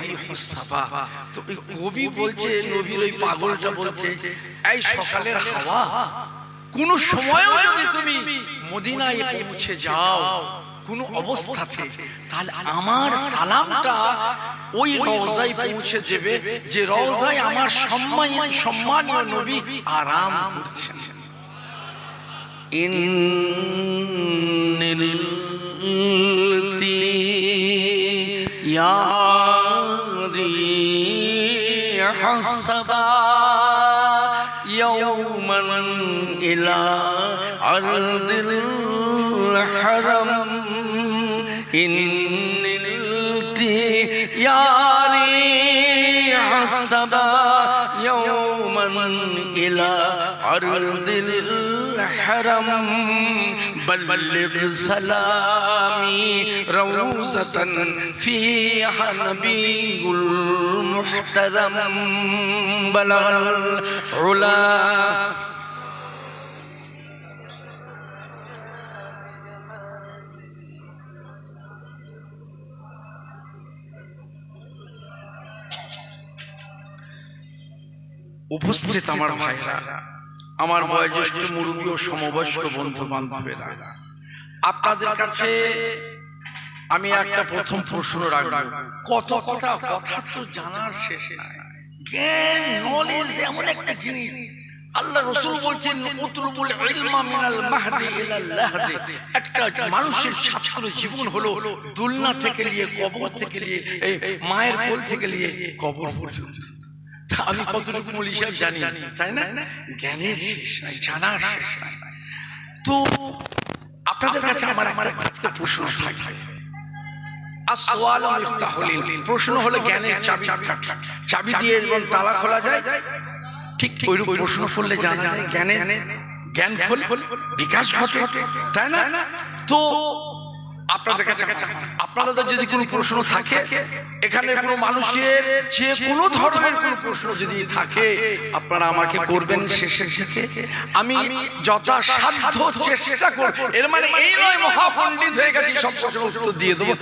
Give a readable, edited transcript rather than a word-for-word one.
রিহুস সাবা। তো ওই কবি বলছে, নবীর ওই পাগলটা বলছে, এই সকালের হাওয়া, কোন সময়ও যদি তুমি মদিনায় পৌঁছে যাও কোন অবস্থাতে, তাহলে আমার সালামটা ওই রওজায় পৌঁছে যাবে যে রওজায় আমার সম্মানীয় নবী আরাম করছেন। ইন্নিলতি ইয়া রিহাসবা ইয়াওমান ইলা আরদিল হারাম। ইন্নিলতি ইয়া রিহাসবা ইয়াওমান ইলা আরদিল হারাম। بلغ سلامي روزة فيها نبي المحترم بلغ العلا উপস্থিত আমার ভাইরা, আমার বয়োজ্যেষ্ঠ মুরব্বী ও সমবয়স্ক বন্ধু বান্ধবেরা, আপনাদের কাছে আমি একটা প্রথম প্রশ্ন রাখবো। কত কথা তো জানার শেষ নাই। জ্ঞান, নলেজ এমন একটা জিনিস, আল্লাহ রাসূল বলছেন উতলুবুল ইলমা মিনাল মাহদি ইলাল লাহদি। একটা মানুষের ছাত্র জীবন হলো দুলনা থেকে নিয়ে কবর থেকে নিয়ে এই মায়ের কোল থেকে নিয়ে কবর পর্যন্ত। আমি কতটুকু মৌলী সাহেব জানি, তাই না? জ্ঞানের শেষ নাই, জানার শেষ নাই। তো আপনাদের কাছে আমার একটা প্রশ্ন থাকবে। আসওয়ালু মিফতাহুল ইলম, প্রশ্ন হলো জ্ঞানের চাবি। চাবি দিয়ে এবং তালা খোলা যায়, ঠিক ওইরূপ প্রশ্ন করলে জানা যায় জ্ঞান খোলে, বিকাশ ঘটে, তাই না? তো আপনাদের কাছে আপনাদের যদি কোনো প্রশ্ন থাকে, এখানে কোনো মানুষের যে কোনো ধরনের কোনো প্রশ্ন যদি থাকে, আপনারা আমাকে করবেন শেষের দিকে। আমি যথাসাধ্য চেষ্টা করব। এর মানে এই নয় মহাপণ্ডিত হয়ে গেছি সব প্রশ্নের উত্তর দিয়ে দেবো।